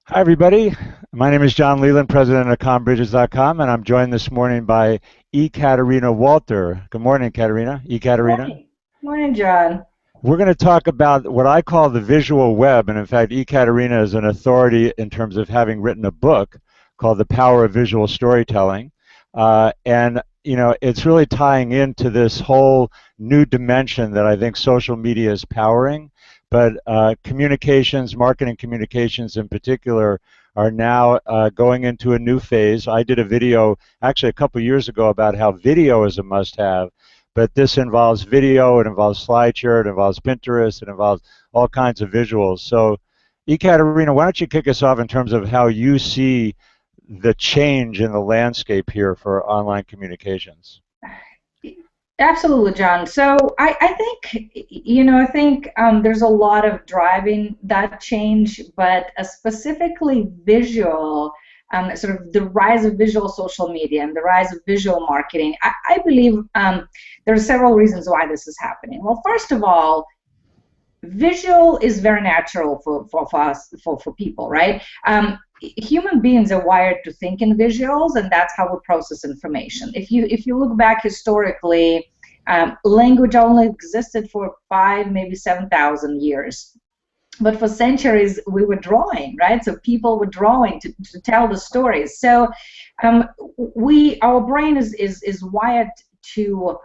Hi, everybody. My name is John Leland, president of CommBridges.com, and I'm joined this morning by Katerina Walter. Good morning, Katerina. Katerina. Morning. Morning, John. We're going to talk about what I call the visual web, and in fact, Katerina is an authority in terms of having written a book called The Power of Visual Storytelling. It's really tying into this whole new dimension that I think social media is powering. But communications, marketing communications in particular, are now going into a new phase. I did a video actually a couple years ago about how video is a must-have, but this involves video, it involves SlideShare, it involves Pinterest, it involves all kinds of visuals. So, Ekaterina, why don't you kick us off in terms of how you see the change in the landscape here for online communications? Absolutely, John. So I think, there's a lot of driving that change, but specifically visual, sort of the rise of visual social media and the rise of visual marketing. I believe there are several reasons why this is happening. Well, first of all, visual is very natural for us, for people, right? Human beings are wired to think in visuals, and that's how we process information. If you look back historically, language only existed for 5, maybe 7,000 years. But for centuries, we were drawing, right? So people were drawing to tell the stories. So our brain is wired to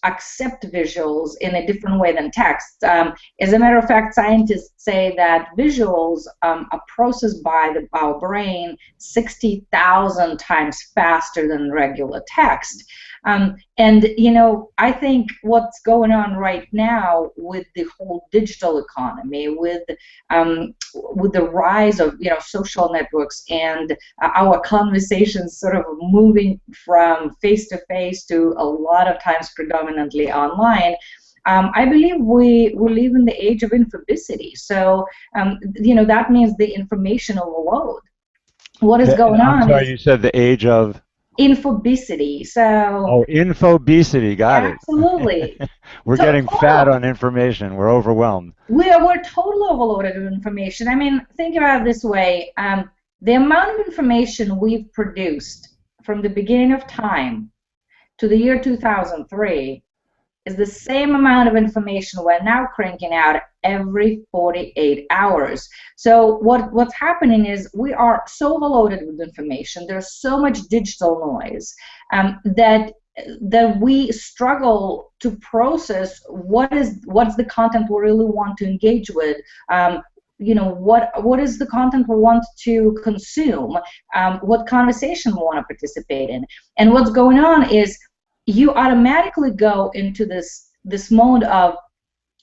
accept visuals in a different way than text. As a matter of fact, scientists say that visuals are processed by our brain 60,000 times faster than regular text. I think what's going on right now with the whole digital economy, with the rise of social networks and our conversations sort of moving from face to face to a lot of times predominantly online. I believe we live in the age of infobicity. So, that means the information overload. What is going I'm on sorry, is you said the age of. infobicity. So, Oh, infobesity, got it. absolutely. We're getting fat Total. on information. We're overwhelmed. We're totally overloaded with information. I mean, think about it this way. The amount of information we've produced from the beginning of time to the year 2003 is the same amount of information we're now cranking out every 48 hours. So what's happening is we are so overloaded with information. There's so much digital noise that we struggle to process what's the content we really want to engage with. What is the content we want to consume, what conversation we want to participate in. And what's going on is you automatically go into this mode of,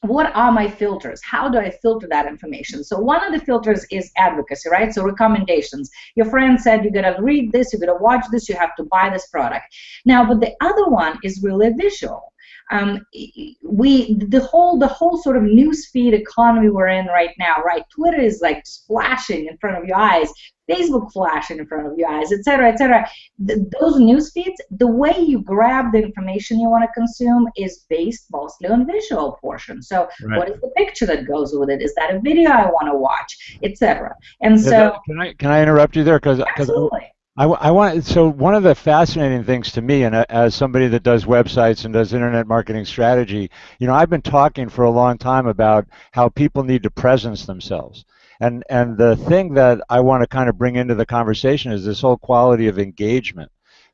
what are my filters? How do I filter that information? So one of the filters is advocacy, right? So recommendations. Your friend said you gotta read this, you gotta watch this, you have to buy this product. Now, but the other one is really visual. The whole sort of newsfeed economy we're in right now, right? Twitter is like just flashing in front of your eyes, Facebook flashing in front of your eyes, et cetera, et cetera. Those news feeds, the way you grab the information you want to consume is based mostly on visual portion. So Right. what is the picture that goes with it? Is that a video I want to watch, et cetera? And so, Can I interrupt you there? Because absolutely. I want, so one of the fascinating things to me, and as somebody that does websites and does internet marketing strategy, I've been talking for a long time about how people need to presence themselves. And the thing that I want to kind of bring into the conversation is this whole quality of engagement.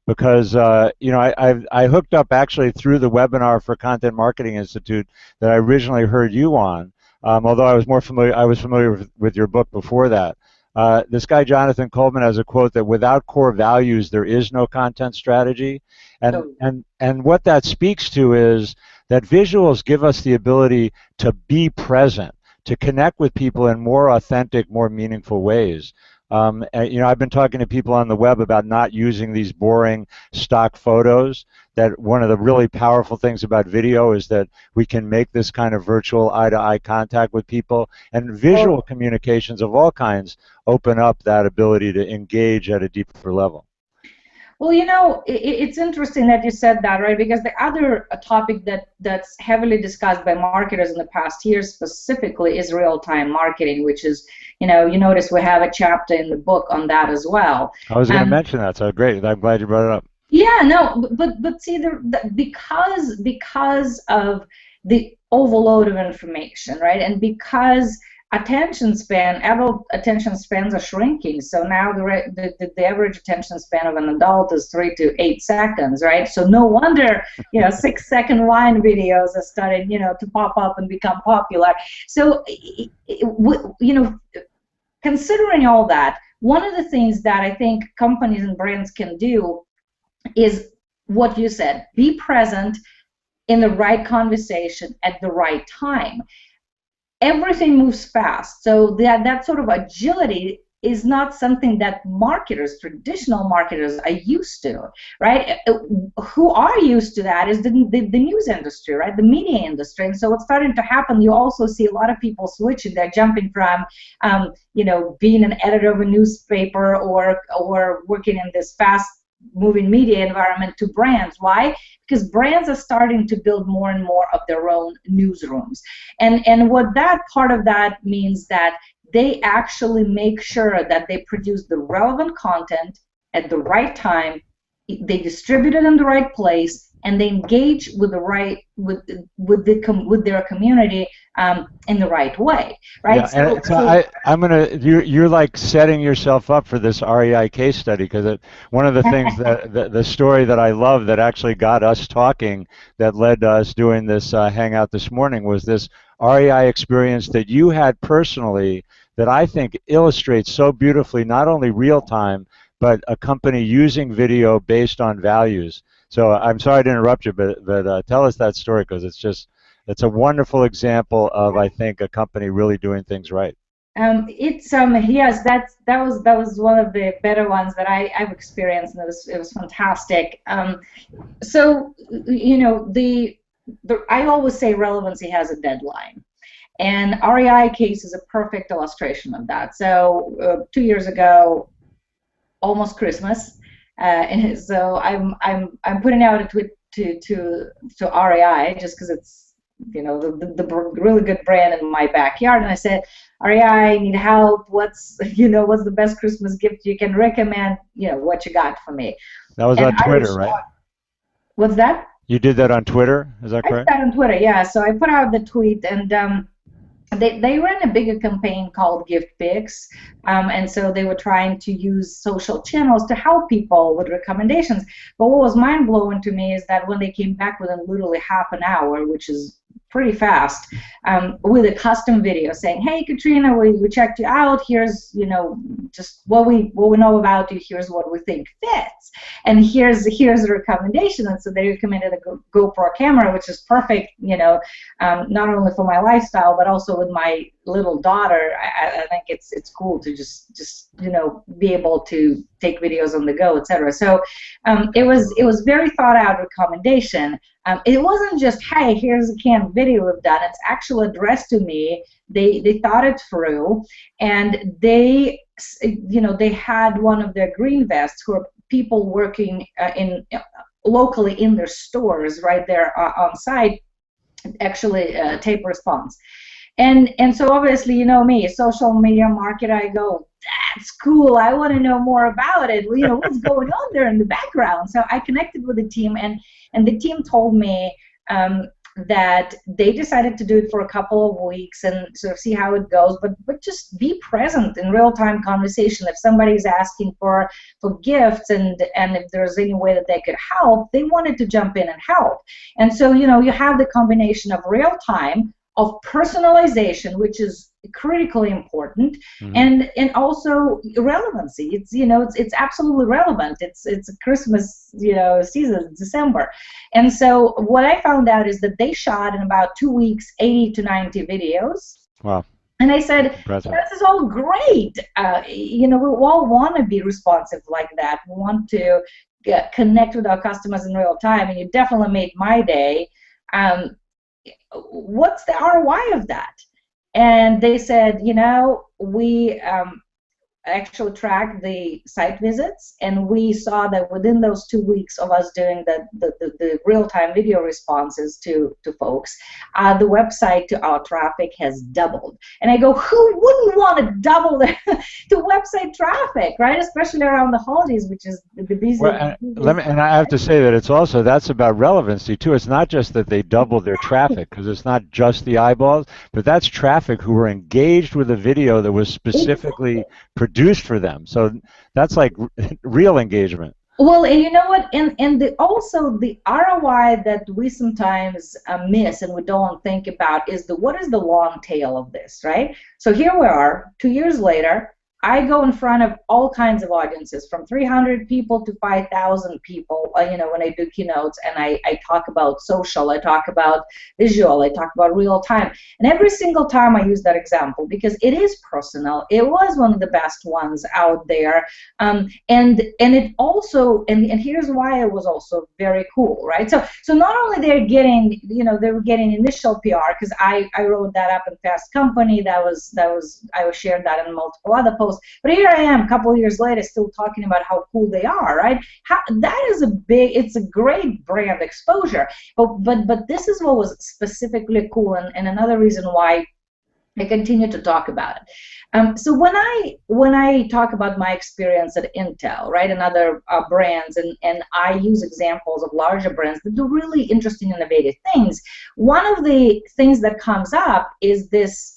Because I hooked up actually through the webinar for Content Marketing Institute that I originally heard you on, although I was familiar with your book before that. This guy, Jonathan Coleman, has a quote that without core values, there is no content strategy. And, So and, and what that speaks to is that visuals give us the ability to be present, to connect with people in more authentic, more meaningful ways. I've been talking to people on the web about not using these boring stock photos. That one of the really powerful things about video is that we can make this kind of virtual eye-to-eye contact with people, and visual communications of all kinds open up that ability to engage at a deeper level. Well, it's interesting that you said that, right? Because the other topic that's heavily discussed by marketers in the past years specifically is real-time marketing, which is, you notice we have a chapter in the book on that as well. I was going to mention that, so great. I'm glad you brought it up. Yeah, no, but see, because of the overload of information, right, and because adult attention spans are shrinking. So now the average attention span of an adult is 3 to 8 seconds, right? So no wonder 6-second Vine videos are starting to pop up and become popular. So considering all that, one of the things that I think companies and brands can do is what you said: be present in the right conversation at the right time. Everything moves fast, so that sort of agility is not something that traditional marketers are used to, right? Who are used to that is the news industry, right? The media industry. And so what's starting to happen, you also see a lot of people switching. They're jumping from being an editor of a newspaper or working in this fast moving media environment to brands. Why? Because brands are starting to build more and more of their own newsrooms. And what that part of that means that they actually make sure that they produce the relevant content at the right time, they distribute it in the right place, and they engage with their community in the right way, right? Yeah, you're like setting yourself up for this REI case study, because one of the things that the story that I love that actually got us talking, that led to us doing this hangout this morning, was this REI experience that you had personally that I think illustrates so beautifully not only real time, but a company using video based on values. So I'm sorry to interrupt you, but tell us that story, because it's a wonderful example of, I think, a company really doing things right. Yes, that was one of the better ones that I've experienced, and it was fantastic. So I always say relevancy has a deadline. And REI case is a perfect illustration of that. So 2 years ago, almost Christmas, and so I'm putting out a tweet to REI just because it's the really good brand in my backyard, and I said, REI, I need help. What's the best Christmas gift you can recommend? What you got for me? That was on Twitter, right? What's that? You did that on Twitter, is that correct? I did that on Twitter, yeah. So I put out the tweet, and they ran a bigger campaign called Gift Picks, and so they were trying to use social channels to help people with recommendations. But what was mind-blowing to me is that when they came back within literally half an hour, which is pretty fast, with a custom video saying, "Hey, Katrina, we checked you out. Here's just what we know about you. Here's what we think fits, and here's a recommendation." And so they recommended a GoPro camera, which is perfect, not only for my lifestyle but also with my little daughter. I think it's cool to just be able to take videos on the go, etc. So it was very thought out recommendation. It wasn't just, hey, here's a canned video we've done. It's actually addressed to me. They thought it through, and they had one of their green vests who are people working locally in their stores right there on site, actually tape response. And so obviously, me, a social media marketer, I go, that's cool. I want to know more about it. What's going on there in the background? So I connected with the team, and the team told me that they decided to do it for a couple of weeks and sort of see how it goes, but just be present in real-time conversation. If somebody's asking for gifts and if there's any way that they could help, they wanted to jump in and help. And so, you have the combination of real-time, of personalization, which is critically important, and also relevancy. It's absolutely relevant. It's a Christmas season, December, and so what I found out is that they shot in about 2 weeks 80 to 90 videos. Wow. And I said, this is all great. We all want to be responsive like that. We want to connect with our customers in real time, and you definitely made my day. What's the ROI of that? And they said, we actually tracked the site visits, and we saw that within those 2 weeks of us doing the real-time video responses to folks, the website to our traffic has doubled. And I go, who wouldn't want to double the website traffic, right? Especially around the holidays, which is the busiest. Well, and I have to say that that's about relevancy too. It's not just that they doubled their traffic, because it's not just the eyeballs, but that's traffic who were engaged with a video that was specifically produced for them. So that's like real engagement. Well, and you know what? And also the ROI that we sometimes miss and we don't think about is what is the long tail of this, right? So here we are, 2 years later. I go in front of all kinds of audiences, from 300 people to 5,000 people, when I do keynotes, and I talk about social, I talk about visual, I talk about real time. And every single time I use that example because it is personal. It was one of the best ones out there. And it also, and here's why it was also very cool, right? So not only they're getting, they were getting initial PR, because I wrote that up in Fast Company, I shared that in multiple other posts. But here I am, a couple of years later, still talking about how cool they are, right? It's a great brand exposure. But this is what was specifically cool, and another reason why I continue to talk about it. So when I talk about my experience at Intel, right, and other brands, and I use examples of larger brands that do really interesting, innovative things, one of the things that comes up is this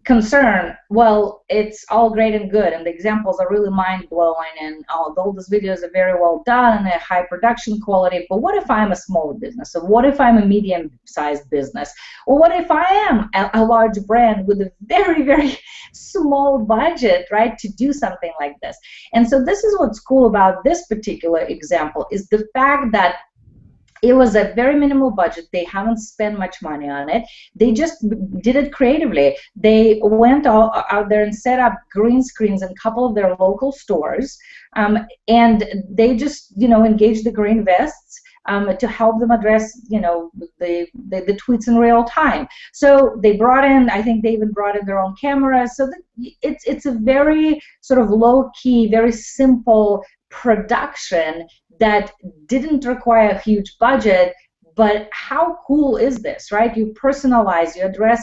concern. Well, it's all great and good, and the examples are really mind-blowing, and all those videos are very well done and a high production quality, but what if I'm a smaller business? So what if I'm a medium-sized business? Or what if I am a large brand with a very, very small budget, right, to do something like this? And so this is what's cool about this particular example, is the fact that it was a very minimal budget. They haven't spent much money on it. They just did it creatively. They went out there and set up green screens in a couple of their local stores, and they just, engaged the green vests to help them address, the tweets in real time. So they brought in, I think they even brought in their own cameras. So it's a very sort of low-key, very simple production that didn't require a huge budget. But how cool is this, right? You personalize, you address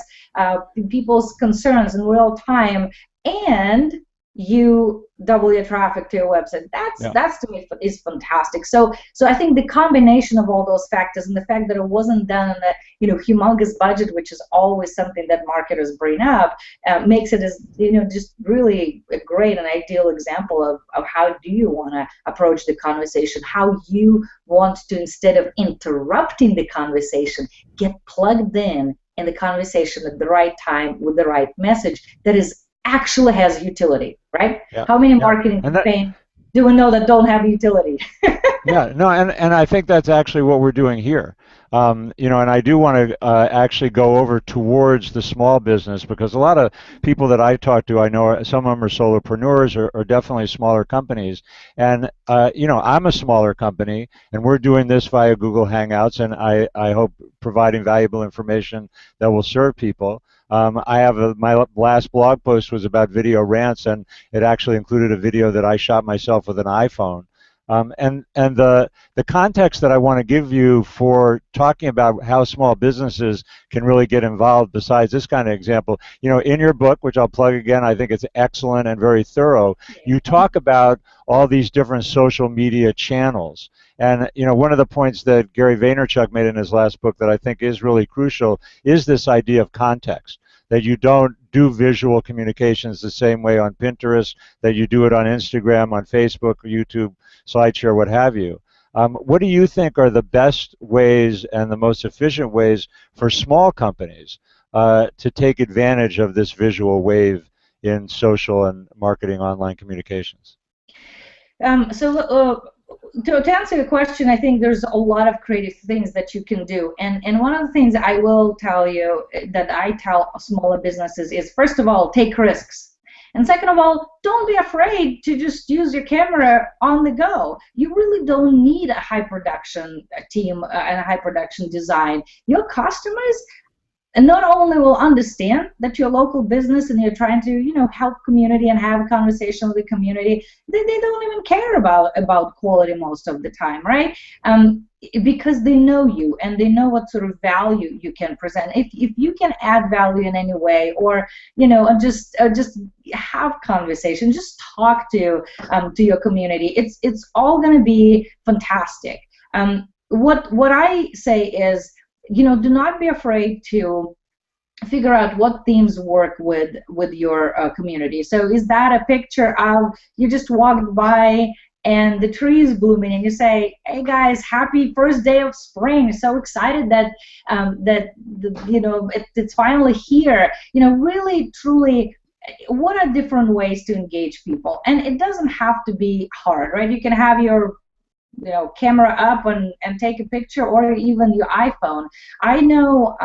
people's concerns in real time, and you double your traffic to your website. That's to me is fantastic. So I think the combination of all those factors, and the fact that it wasn't done in a humongous budget, which is always something that marketers bring up, makes it as just really a great and ideal example of how do you want to approach the conversation, how you want to, instead of interrupting the conversation, get plugged in the conversation at the right time with the right message that actually has utility, right? Yeah. How many marketing campaigns do we know that don't have utility? Yeah, no, and I think that's actually what we're doing here. And I do want to actually go over towards the small business, because a lot of people that I talk to, I know some of them are solopreneurs or definitely smaller companies. And, I'm a smaller company, and we're doing this via Google Hangouts, and I hope providing valuable information that will serve people. I have my last blog post was about video rants, and it actually included a video that I shot myself with an iPhone. And the context that I want to give you for talking about how small businesses can really get involved, besides this kind of example, in your book, which I'll plug again, I think it's excellent and very thorough, you talk about all these different social media channels. And one of the points that Gary Vaynerchuk made in his last book that I think is really crucial is this idea of context, that you don't do visual communications the same way on Pinterest, that you do it on Instagram, on Facebook, YouTube, SlideShare, what have you. What do you think are the best ways and the most efficient ways for small companies to take advantage of this visual wave in social and marketing online communications? To answer your question, I think there's a lot of creative things that you can do. And one of the things I will tell you that I tell smaller businesses is, first of all, take risks. And second of all, don't be afraid to just use your camera on the go. You really don't need a high production team and a high production design. Your customers, and not only will understand that you're a local business and you're trying to, help community and have a conversation with the community, they don't even care about quality most of the time, right? Because they know you and they know what sort of value you can present. If you can add value in any way, or just have conversation, just talk to your community, it's all going to be fantastic. What I say is, do not be afraid to figure out what themes work with your community. So is that a picture of you just walked by and the tree is blooming and you say, hey guys, happy first day of spring, so excited that it's finally here. Really truly, what are different ways to engage people? And it doesn't have to be hard, right? You can have your camera up and take a picture, or even your iPhone. I know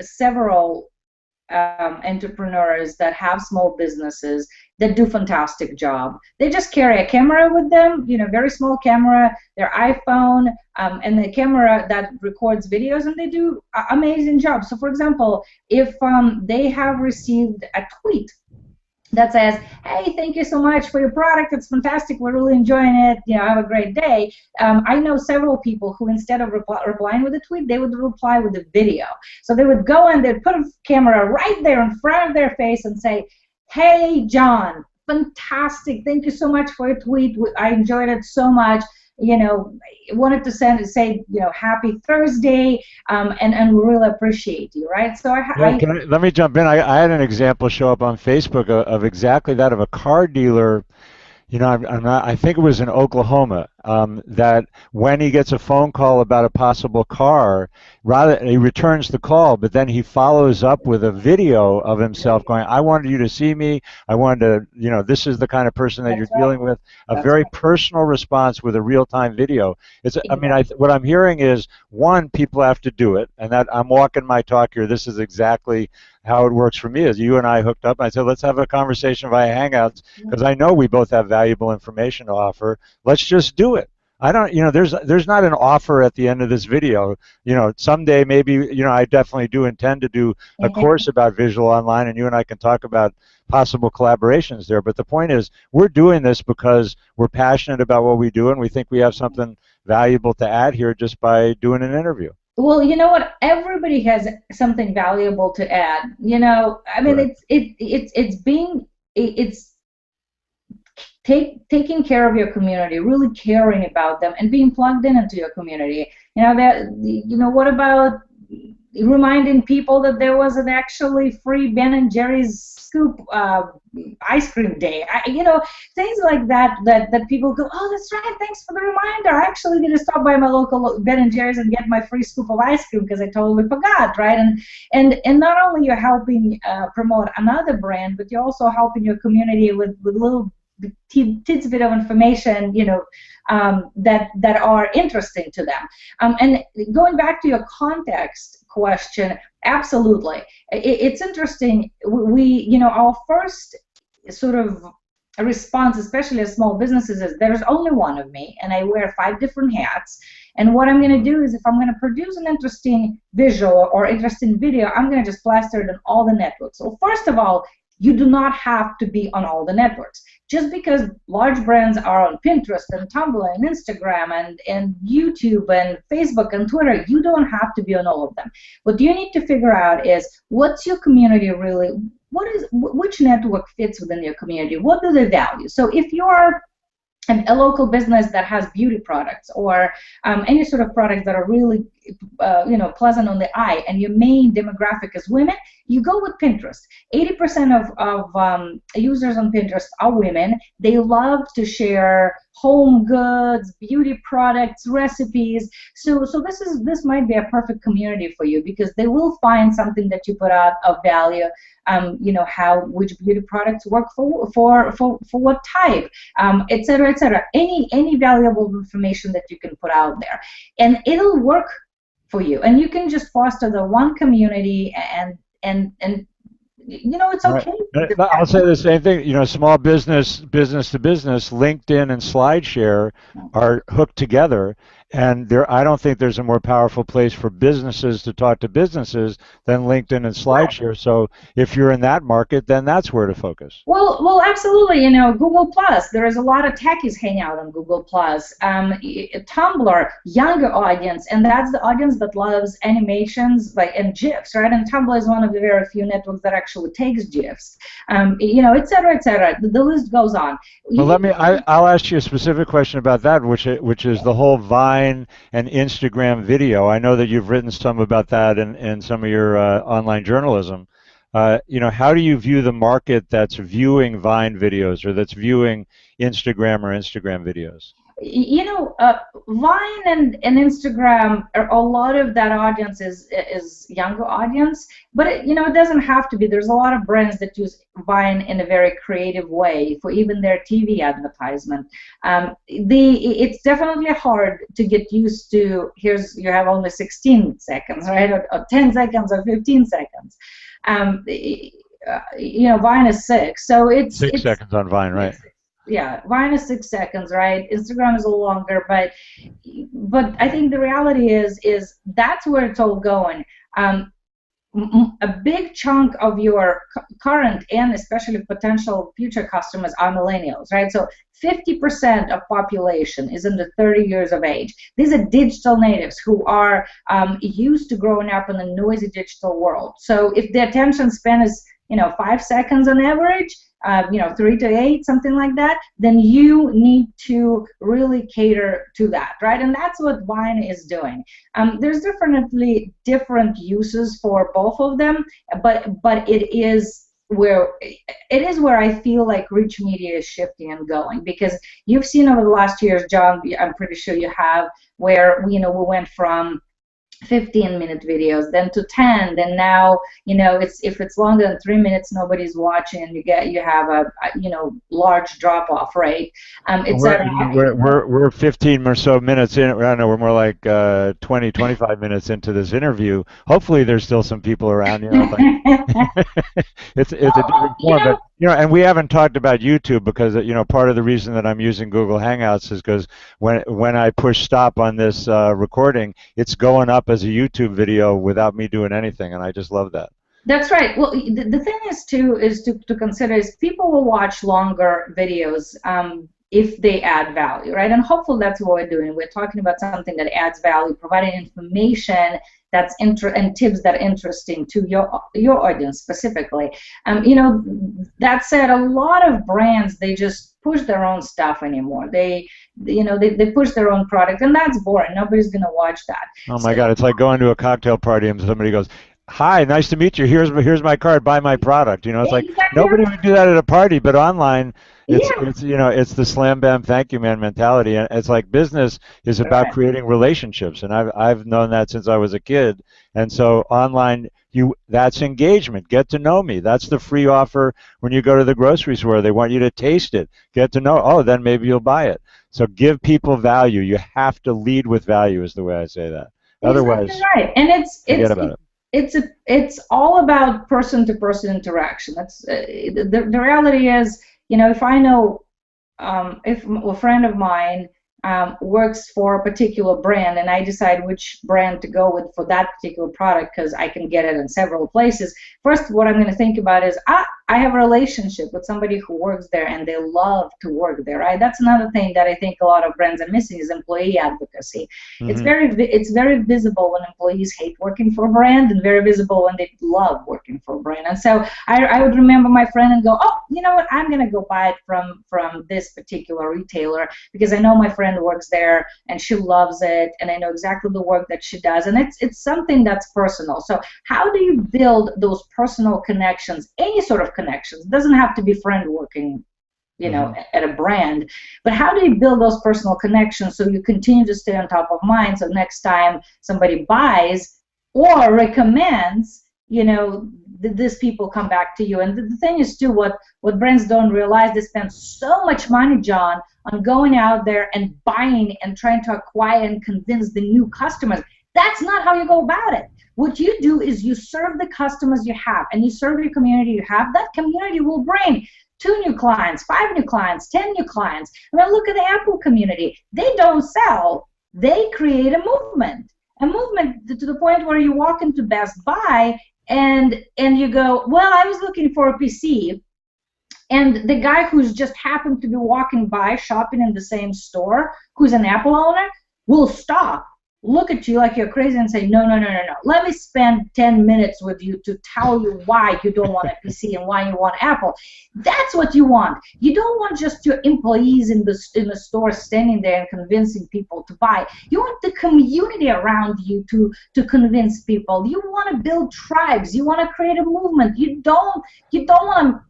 several entrepreneurs that have small businesses that do fantastic job. They just carry a camera with them, very small camera, their iPhone, and the camera that records videos, and they do amazing job. So for example, if they have received a tweet that says, hey, thank you so much for your product, it's fantastic, we're really enjoying it, have a great day. I know several people who, instead of replying with a tweet, they would reply with a video. So they would go and they'd put a camera right there in front of their face and say, hey, John, fantastic, thank you so much for your tweet, I enjoyed it so much. Wanted to say, happy Thursday, and we really appreciate you, right? So let me jump in. I had an example show up on Facebook of exactly that, of a car dealer. I think it was in Oklahoma, that when he gets a phone call about a possible car, rather he returns the call, but then he follows up with a video of himself going, I wanted you to see me. I wanted to, this is the kind of person that you're dealing with. A very personal response with a real-time video. What I'm hearing is, one, people have to do it, and that I'm walking my talk here. This is exactly how it works for me. As you and I hooked up, I said, let's have a conversation via Hangouts, because I know we both have valuable information to offer. Let's just do it. I don't, there's not an offer at the end of this video. Someday maybe, I definitely do intend to do a course about visual online, and you and I can talk about possible collaborations there. But the point is, we're doing this because we're passionate about what we do, and we think we have something valuable to add here just by doing an interview. Well, you know what? Everybody has something valuable to add. Right. It's taking care of your community, really caring about them, and being plugged into your community. What about reminding people that there was an actually free Ben & Jerry's scoop ice cream day? Things like that people go, oh, that's right, thanks for the reminder. I actually need to stop by my local Ben & Jerry's and get my free scoop of ice cream because I totally forgot, right? And not only you're helping promote another brand, but you're also helping your community with little tidbit of information, that are interesting to them. And going back to your context question, absolutely, it's interesting. Our first sort of response, especially as small businesses, is there's only one of me, and I wear 5 different hats. And what I'm going to do is, if I'm going to produce an interesting visual or interesting video, I'm going to just plaster it on all the networks. So first of all, you do not have to be on all the networks. Just because large brands are on Pinterest and Tumblr and Instagram and YouTube and Facebook and Twitter, you don't have to be on all of them. What you need to figure out is, what's your community really, which network fits within your community, what do they value? So if you're a local business that has beauty products or any sort of products that are really pleasant on the eye, and your main demographic is women, you go with Pinterest. 80% of users on Pinterest are women. They love to share home goods, beauty products, recipes. So this might be a perfect community for you, because they will find something that you put out of value. Which beauty products work for what type, et cetera, et cetera. Any valuable information that you can put out there, and it'll work for you. And you can just foster the one community, and it's okay. Right. I'll say the same thing. Small business to business, LinkedIn and SlideShare are hooked together, And I don't think there's a more powerful place for businesses to talk to businesses than LinkedIn and SlideShare. So if you're in that market, then that's where to focus. Well, absolutely. You know, Google Plus. There is a lot of techies hang out on Google Plus. Tumblr, younger audience, and that's the audience that loves animations like and GIFs, right? And Tumblr is one of the very few networks that actually takes GIFs. You know, et cetera, et cetera. The list goes on. Well, You, I'll ask you a specific question about that, which is the whole Vine and Instagram video. I know that you've written some about that in some of your online journalism. You know, how do you view the market that's viewing Vine videos or that's viewing Instagram or Instagram videos? you know, Vine and Instagram, a lot of that audience is younger audience, but you know, it doesn't have to be. There's a lot of brands that use Vine in a very creative way for even their TV advertisement. It's definitely hard to get used to. You have only 16 seconds, right, or 10 seconds or 15 seconds. You know, Vine is 6, so it's 6 seconds on Vine, right? Yeah, Vine is 6 seconds, right? Instagram is a little longer, but I think the reality is that's where it's all going. A big chunk of your current and especially potential future customers are millennials, right? So 50% of population is under 30 years of age. These are digital natives who are used to growing up in a noisy digital world. So if the attention span is 5 seconds on average, 3 to 8, something like that, then you need to really cater to that, right? And that's what Vine is doing. There's definitely different uses for both of them, but it is where I feel like rich media is shifting and going, because you've seen over the last years, John, I'm pretty sure you have, where we went from 15-minute videos, then to 10, then now if it's longer than 3 minutes, nobody's watching, and you have a large drop-off rate. We're 15 or so minutes in. I don't know, we're more like 20, 25 minutes into this interview. Hopefully, there's still some people around. It's a different form, but and we haven't talked about YouTube because part of the reason that I'm using Google Hangouts is because when I push stop on this recording, it's going up as a YouTube video without me doing anything, and I just love that. That's right. Well, the thing is to consider is people will watch longer videos if they add value, right? And hopefully that's what we're doing. We're talking about something that adds value, providing information and tips that are interesting to your audience specifically. That said, a lot of brands, they just push their own stuff anymore. They push their own product, and that's boring. Nobody's gonna watch that. Oh my God, it's like going to a cocktail party and somebody goes, "Hi, nice to meet you. Here's my card. Buy my product." It's like nobody would do that at a party, but online, it's the slam bam thank you man mentality, and it's like business is about creating relationships, and I've known that since I was a kid, and so online that's engagement. Get to know me. That's the free offer when you go to the grocery store. They want you to taste it, get to know. Oh, then maybe you'll buy it. So give people value. You have to lead with value, is the way I say that. Otherwise, right, and forget about it. It's all about person-to-person interaction. That's the reality is, if I know if a friend of mine works for a particular brand, and I decide which brand to go with for that particular product because I can get it in several places, first what I'm going to think about is I have a relationship with somebody who works there and they love to work there, right? That's another thing that I think a lot of brands are missing is employee advocacy. Mm-hmm. It's very visible when employees hate working for a brand, and very visible when they love working for a brand. And so I would remember my friend and go, oh, you know what, I'm going to go buy it from this particular retailer because I know my friend works there and she loves it, and I know exactly the work that she does, and it's something that's personal. So how do you build those personal connections, any sort of connections? It doesn't have to be friend working at a brand, but how do you build those personal connections so you continue to stay on top of mind, so next time somebody buys or recommends, these people come back to you. And the thing is too, what brands don't realize, they spend so much money, John, on going out there and buying and trying to acquire and convince the new customers. That's not how you go about it. What you do is you serve the customers you have, and you serve the community you have. That community will bring 2 new clients, 5 new clients, 10 new clients. I mean, look at the Apple community. They don't sell they create a movement to the point where you walk into Best Buy and you go, well, I was looking for a PC, and the guy who's just happened to be walking by shopping in the same store, who's an Apple owner, will stop, look at you like you're crazy and say, no, no, no, no, no. Let me spend 10 minutes with you to tell you why you don't want a PC and why you want Apple. That's what you want. You don't want just your employees in the store standing there and convincing people to buy. You want the community around you to convince people. You want to build tribes. You want to create a movement. You don't want to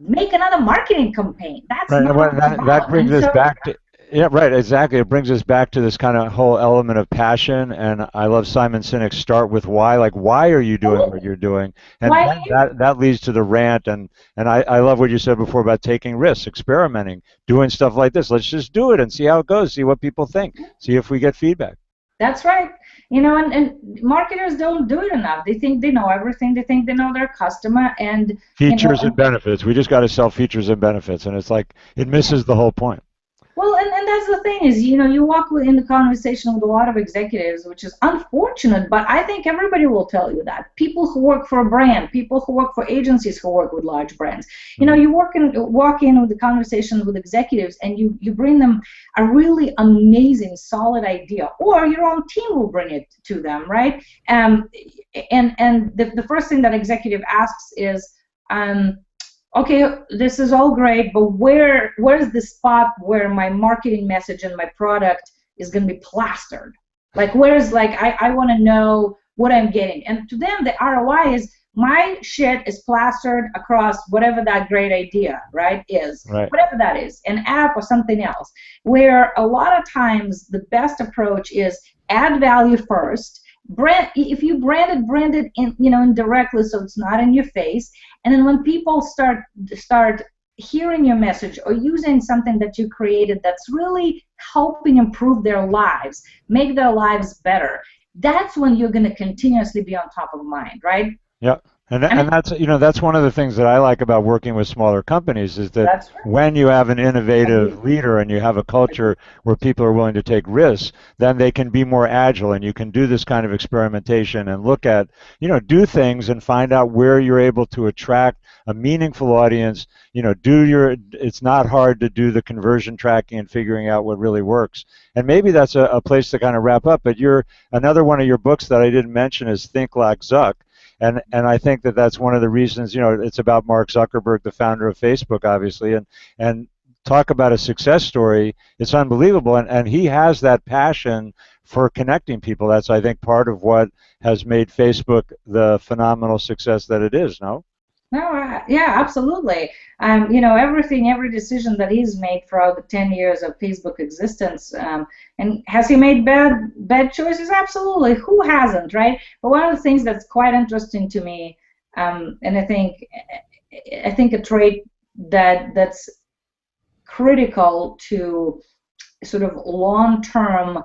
make another marketing campaign. That's right. not what it's about. That brings And us so, back to, yeah, right, exactly. It brings us back to this kind of whole element of passion. And I love Simon Sinek's start with why. Like, why are you doing what you're doing? And why then that leads to the rant. And I love what you said before about taking risks, experimenting, doing stuff like this. Let's just do it and see how it goes, see what people think, see if we get feedback. That's right. You know, and marketers don't do it enough. They think they know everything. They think they know their customer, and features and benefits. We just got to sell features and benefits, and it's like it misses the whole point. Well, and that's the thing is, you know, you walk in the conversation with a lot of executives, which is unfortunate, but I think everybody will tell you that. People who work for a brand, people who work for agencies who work with large brands. You know, you walk in with the conversations with executives, and you bring them a really amazing, solid idea, or your own team will bring it to them, right? And the first thing that executive asks is, okay, this is all great, but where's the spot where my marketing message and my product is going to be plastered? Like, I want to know what I'm getting. And to them, the ROI is my shit is plastered across whatever that great idea, right, is. Right. Whatever that is, an app or something else. Where a lot of times the best approach is add value first. If you brand it in, you know, indirectly, so it's not in your face, and then when people start hearing your message or using something that you created that's really helping improve their lives, make their lives better, that's when you're going to continuously be on top of mind, right? Yeah. And that's, you know, that's one of the things that I like about working with smaller companies is that That's right. when you have an innovative leader and you have a culture where people are willing to take risks, then they can be more agile, and you can do this kind of experimentation and look at, you know, do things and find out where you're able to attract a meaningful audience. You know, it's not hard to do the conversion tracking and figuring out what really works. And maybe that's a place to kind of wrap up, but another one of your books that I didn't mention is Think Like Zuck. And I think that that's one of the reasons, you know, it's about Mark Zuckerberg, the founder of Facebook, obviously, and talk about a success story. It's unbelievable, and he has that passion for connecting people. That's, I think, part of what has made Facebook the phenomenal success that it is, no? No, yeah, absolutely. You know, every decision that he's made throughout the 10 years of Facebook existence, and has he made bad choices? Absolutely. Who hasn't, right? But one of the things that's quite interesting to me, and I think a trait that's critical to sort of long-term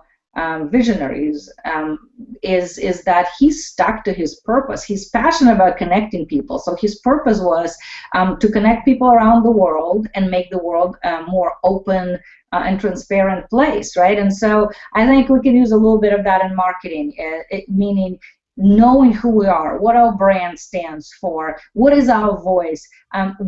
visionaries is that he's stuck to his purpose. He's passionate about connecting people. So his purpose was to connect people around the world and make the world a more open and transparent place, right? And so I think we can use a little bit of that in marketing, meaning knowing who we are, what our brand stands for, what is our voice,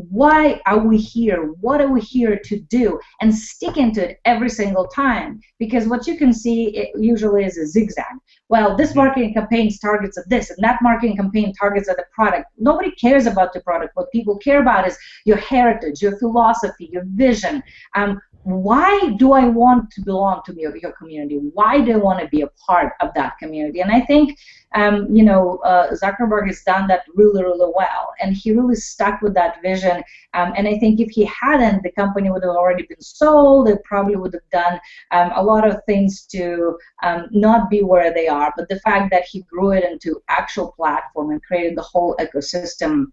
why are we here, what are we here to do, and sticking to it every single time. Because what you can see, it usually is a zigzag. Well, this marketing campaign targets at this, and that marketing campaign targets at the product. Nobody cares about the product. What people care about is your heritage, your philosophy, your vision. Why do I want to belong to your community? Why do I want to be a part of that community? And I think Zuckerberg has done that really, really well, and he really stuck with that vision. And I think if he hadn't, the company would have already been sold. They probably would have done a lot of things to not be where they are. But the fact that he grew it into actual platform and created the whole ecosystem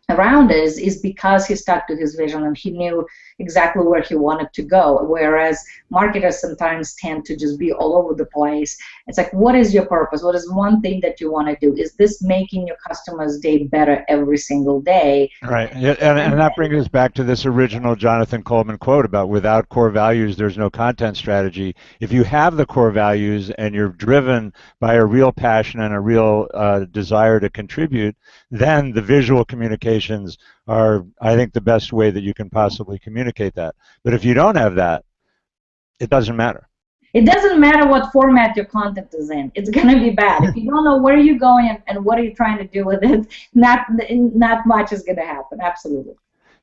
around is because he stuck to his vision and he knew exactly where he wanted to go, whereas marketers sometimes tend to just be all over the place. It's like, what is your purpose? What is one thing that you want to do? Is this making your customer's day better every single day? Right. Yeah, and that brings us back to this original Jonathan Coleman quote about without core values, there's no content strategy. If you have the core values and you're driven by a real passion and a real desire to contribute, then the visual communications are, I think, the best way that you can possibly communicate that. But if you don't have that, it doesn't matter. It doesn't matter what format your content is in. It's going to be bad. If you don't know where you're going and what are you trying to do with it, not much is going to happen. Absolutely.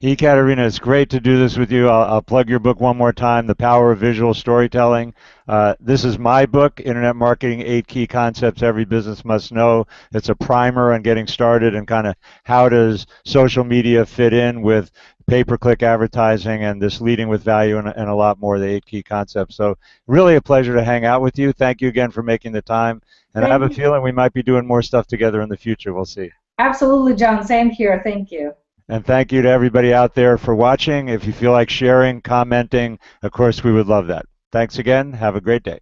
Ekaterina, it's great to do this with you. I'll plug your book one more time, The Power of Visual Storytelling. This is my book, Internet Marketing, 8 Key Concepts Every Business Must Know. It's a primer on getting started and kind of how does social media fit in with pay-per-click advertising and this leading with value and a lot more, the 8 key concepts. So really a pleasure to hang out with you. Thank you again for making the time. And I have a feeling we might be doing more stuff together in the future. We'll see. Absolutely, John. Same here. Thank you. And thank you to everybody out there for watching. If you feel like sharing, commenting, of course, we would love that. Thanks again. Have a great day.